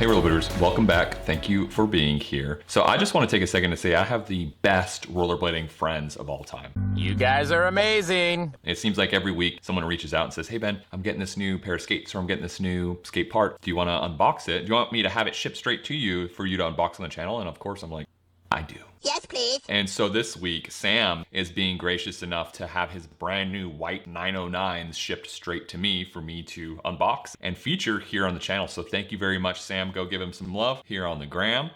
Hey rollerblades, welcome back. Thank you for being here. So I just want to take a second to say I have the best rollerblading friends of all time. You guys are amazing. It seems like every week someone reaches out and says, hey Ben, I'm getting this new pair of skates or I'm getting this new skate part. Do you want to unbox it? Do you want me to have it shipped straight to you for you to unbox on the channel? And of course I'm like, I do. Yes, please. And so this week, Sam is being gracious enough to have his brand new white 909s shipped straight to me for me to unbox and feature here on the channel. So thank you very much, Sam. Go give him some love here on the gram.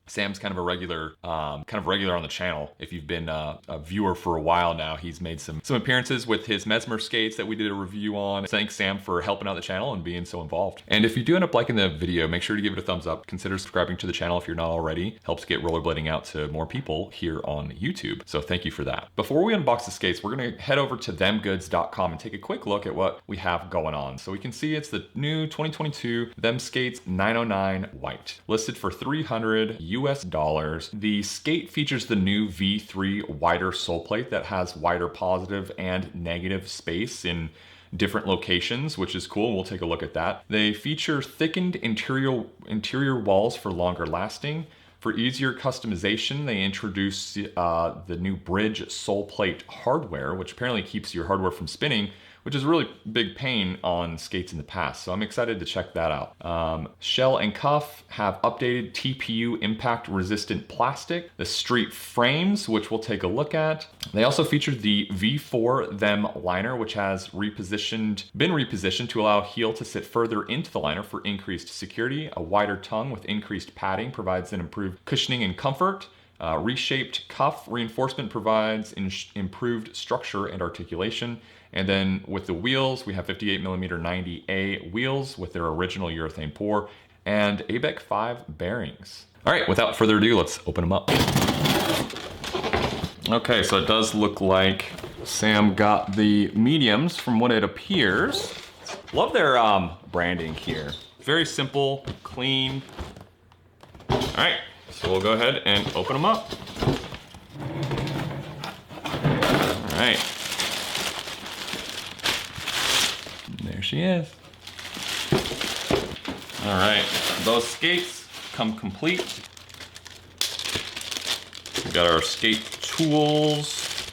Sam's kind of a regular on the channel. If you've been a viewer for a while now, he's made some appearances with his Mesmer skates that we did a review on. Thanks, Sam, for helping out the channel and being so involved. And if you do end up liking the video, make sure to give it a thumbs up. Consider subscribing to the channel if you're not already. Helps get rollerblading out to more people here on YouTube. So thank you for that. Before we unbox the skates, we're gonna head over to themgoods.com and take a quick look at what we have going on. So we can see it's the new 2022 Them Skates 909 White, listed for $300 US. The skate features the new V3 wider sole plate that has wider positive and negative space in different locations, which is cool. We'll take a look at that. They feature thickened interior walls for longer lasting. For easier customization, they introduce the new bridge sole plate hardware, which apparently keeps your hardware from spinning, which is a really big pain on skates in the past. So I'm excited to check that out. Shell and cuff have updated TPU impact resistant plastic. The street frames, which we'll take a look at. They also featured the V4 Them liner, which has been repositioned to allow heel to sit further into the liner for increased security. A wider tongue with increased padding provides an improved cushioning and comfort. Reshaped cuff reinforcement provides improved structure and articulation. And then with the wheels, we have 58mm 90A wheels with their original urethane pour and ABEC 5 bearings. All right, without further ado, let's open them up. Okay, so it does look like Sam got the mediums from what it appears. Love their branding here. Very simple, clean. All right, so we'll go ahead and open them up. All right. There she is. All right, those skates come complete. We got our skate tools.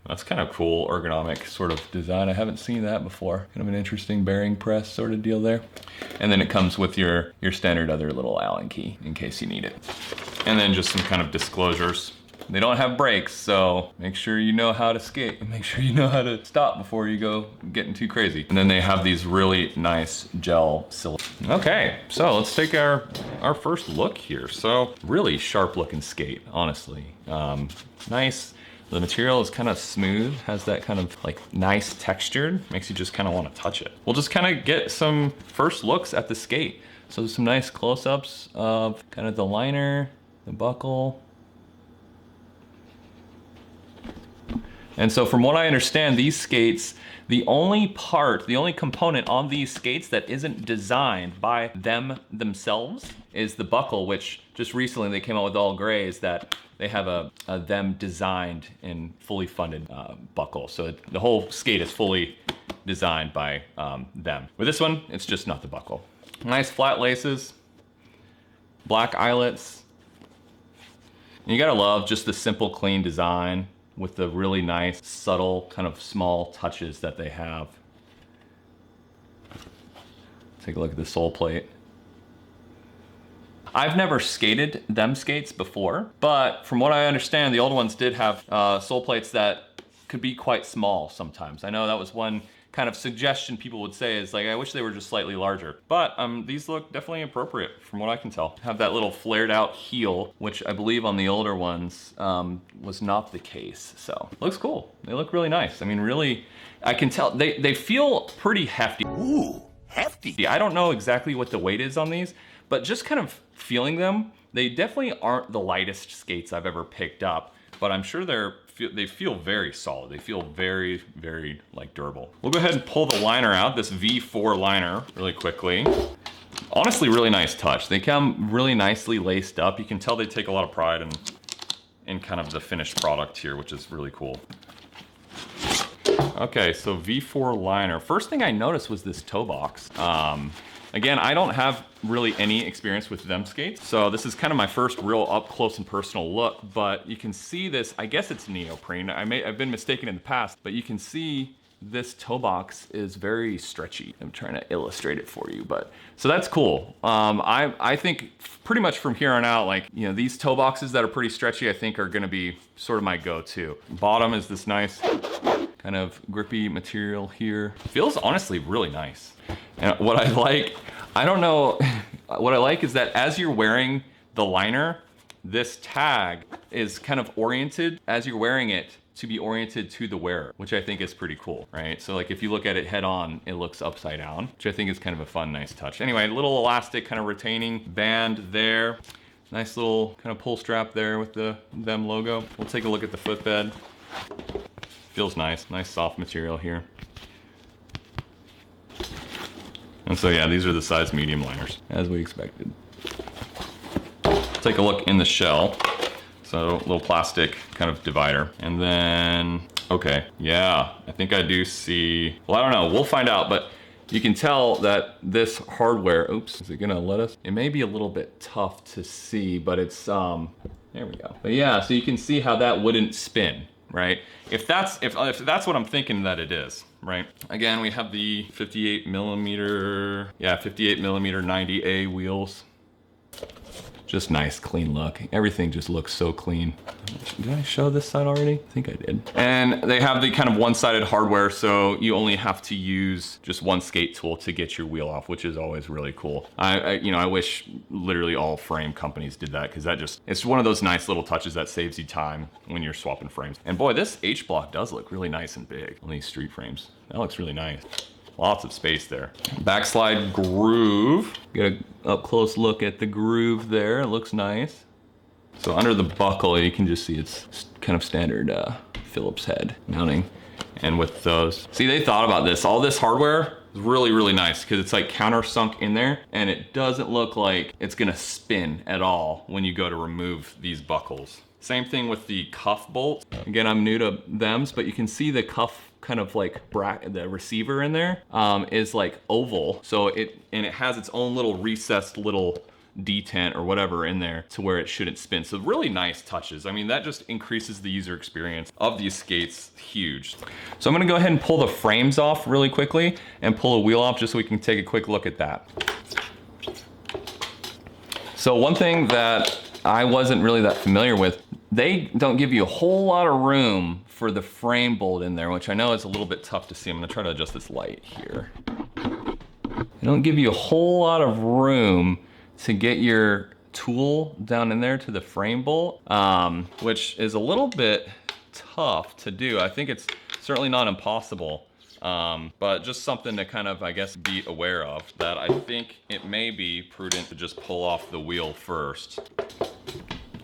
That's kind of cool, ergonomic sort of design. I haven't seen that before. Kind of an interesting bearing press sort of deal there. And then it comes with your standard other little Allen key in case you need it. And then just some kind of disclosures. They don't have brakes, so make sure you know how to skate and make sure you know how to stop before you go getting too crazy. And then they have these really nice gel silicone. Okay, so let's take our first look here. So really sharp looking skate, honestly. Nice. The material is kind of smooth, has that kind of like nice texture, makes you just kind of want to touch it. We'll just kind of get some first looks at the skate. So there's some nice close-ups of kind of the liner, the buckle. And so from what I understand, these skates, the only component on these skates that isn't designed by them themselves is the buckle, which just recently they came out with all grays that they have a them designed and fully funded buckle. So the whole skate is fully designed by them. With this one, it's just not the buckle. Nice flat laces, black eyelets. And you gotta love just the simple, clean design with the really nice, subtle, kind of small touches that they have. Take a look at the sole plate. I've never skated them skates before, but from what I understand, the old ones did have sole plates that could be quite small sometimes. I know that was one kind of suggestion people would say is like, I wish they were just slightly larger. But these look definitely appropriate from what I can tell. Have that little flared out heel, which I believe on the older ones was not the case. So looks cool. They look really nice. I mean, really, I can tell they feel pretty hefty. Ooh, hefty. I don't know exactly what the weight is on these, but just kind of feeling them, they definitely aren't the lightest skates I've ever picked up, but I'm sure they feel very solid. They feel very, very like durable. We'll go ahead and pull the liner out, this V4 liner, really quickly. Honestly, really nice touch. They come really nicely laced up. You can tell they take a lot of pride in kind of the finished product here, which is really cool. Okay, so V4 liner. First thing I noticed was this toe box. Again, I don't have really any experience with them skates, so this is kind of my first real up close and personal look, but you can see this, I guess it's neoprene. I've been mistaken in the past, but you can see this toe box is very stretchy. I'm trying to illustrate it for you, but so that's cool. I think pretty much from here on out, like, you know, these toe boxes that are pretty stretchy, I think are gonna be sort of my go-to. Bottom is this nice kind of grippy material here. Feels honestly really nice. And what I like, I don't know, what I like is that as you're wearing the liner, this tag is kind of oriented as you're wearing it to be oriented to the wearer, which I think is pretty cool, right? So like if you look at it head on, it looks upside down, which I think is kind of a fun, nice touch. Anyway, a little elastic kind of retaining band there. Nice little kind of pull strap there with the them logo. We'll take a look at the footbed. Feels nice, nice soft material here. And so yeah, these are the size medium liners, as we expected. Take a look in the shell. So a little plastic kind of divider. And then, okay, yeah, I think I do see, well, I don't know, we'll find out, but you can tell that this hardware, oops, is it gonna let us? It may be a little bit tough to see, but it's, there we go. But yeah, so you can see how that wouldn't spin, right? If that's what I'm thinking that it is, right? Again, we have the 58 millimeter 90A wheels. Just nice, clean look. Everything just looks so clean. Did I show this side already? I think I did. And they have the kind of one-sided hardware, so you only have to use just one skate tool to get your wheel off, which is always really cool. I wish literally all frame companies did that, because it's one of those nice little touches that saves you time when you're swapping frames. And boy, this H block does look really nice and big on these street frames. That looks really nice. Lots of space there. Backslide groove. Get a up close look at the groove there. It looks nice. So under the buckle, you can just see it's kind of standard Phillips head mounting. And with those, see, they thought about this. All this hardware is really, really nice because it's like countersunk in there, and it doesn't look like it's gonna spin at all when you go to remove these buckles. Same thing with the cuff bolts. Again, I'm new to them, but you can see the cuff kind of like the receiver in there is like oval. So it has its own little recessed little detent or whatever in there to where it shouldn't spin. So really nice touches. I mean, that just increases the user experience of these skates huge. So I'm gonna go ahead and pull the frames off really quickly and pull a wheel off just so we can take a quick look at that. So one thing that I wasn't really that familiar with, they don't give you a whole lot of room for the frame bolt in there, which I know is a little bit tough to see. I'm gonna try to adjust this light here. They don't give you a whole lot of room to get your tool down in there to the frame bolt, which is a little bit tough to do. I think it's certainly not impossible, but just something to kind of, I guess, be aware of, that I think it may be prudent to just pull off the wheel first.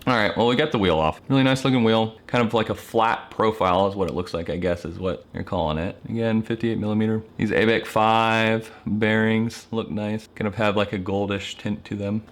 All right, well, we got the wheel off. Really nice looking wheel. Kind of like a flat profile is what it looks like, I guess, is what you're calling it. Again, 58 millimeter. These ABEC 5 bearings look nice. Kind of have like a goldish tint to them.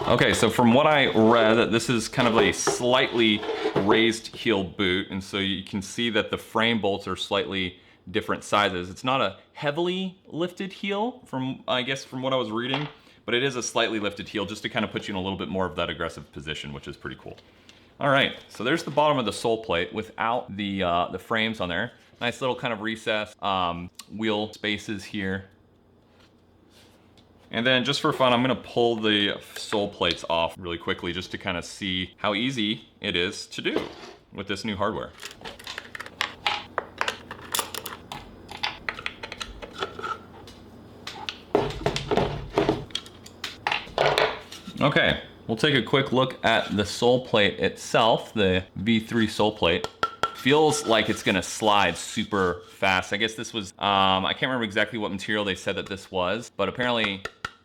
Okay, so from what I read, this is kind of a slightly raised heel boot, and so you can see that the frame bolts are slightly different sizes. It's not a heavily lifted heel, I guess from what I was reading, but it is a slightly lifted heel just to kind of put you in a little bit more of that aggressive position, which is pretty cool. All right, so there's the bottom of the sole plate without the frames on there. Nice little kind of recess, wheel spaces here. And then just for fun, I'm gonna pull the sole plates off really quickly just to kind of see how easy it is to do with this new hardware. Okay, we'll take a quick look at the sole plate itself, the V3 sole plate. Feels like it's gonna slide super fast. I guess this was, I can't remember exactly what material they said that this was, but apparently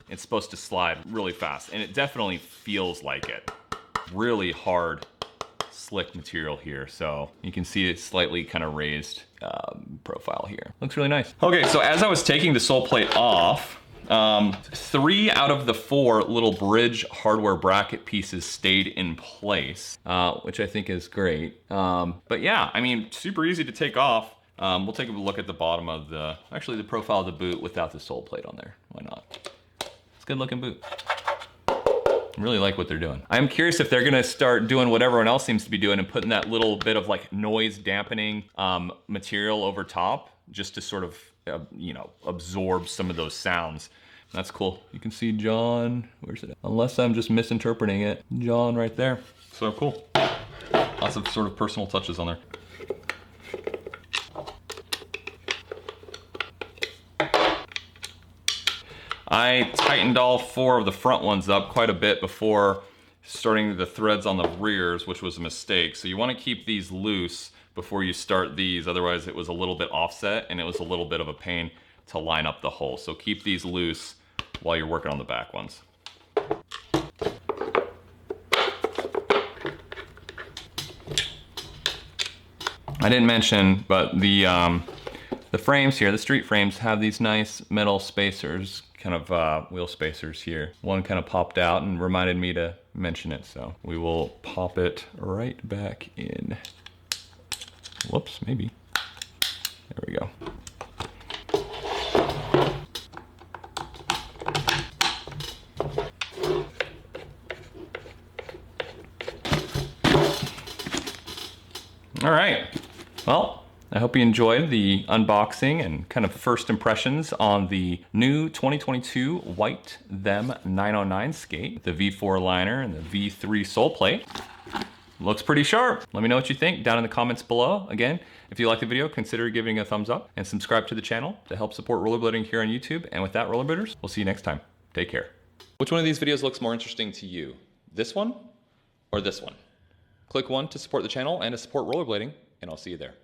it's supposed to slide really fast, and it definitely feels like it. Really hard, slick material here, so you can see it's slightly kind of raised profile here. Looks really nice. Okay, so as I was taking the sole plate off, 3 out of the 4 little bridge hardware bracket pieces stayed in place, which I think is great. But yeah, I mean, super easy to take off. We'll take a look at the bottom of the profile of the boot without the sole plate on there. Why not? It's a good looking boot. I really like what they're doing. I'm curious if they're gonna start doing what everyone else seems to be doing and putting that little bit of like noise dampening material over top just to sort of, you know, absorb some of those sounds. That's cool. You can see John, where's it? Unless I'm just misinterpreting it. John right there. So cool. Lots of sort of personal touches on there. I tightened all 4 of the front ones up quite a bit before starting the threads on the rears, which was a mistake. So you want to keep these loose before you start these, otherwise it was a little bit offset and it was a little bit of a pain to line up the hole. So keep these loose while you're working on the back ones. I didn't mention, but the frames here, the street frames, have these nice metal spacers, kind of wheel spacers here. One kind of popped out and reminded me to mention it, so we will pop it right back in. Whoops, maybe. There we go. All right, well, I hope you enjoyed the unboxing and kind of first impressions on the new 2022 White Them 909 skate, the V4 liner and the V3 sole plate. Looks pretty sharp. Let me know what you think down in the comments below. Again, if you like the video, consider giving a thumbs up and subscribe to the channel to help support rollerblading here on YouTube. And with that, rollerbladers, we'll see you next time. Take care. Which one of these videos looks more interesting to you? This one or this one? Click one to support the channel and to support rollerblading, and I'll see you there.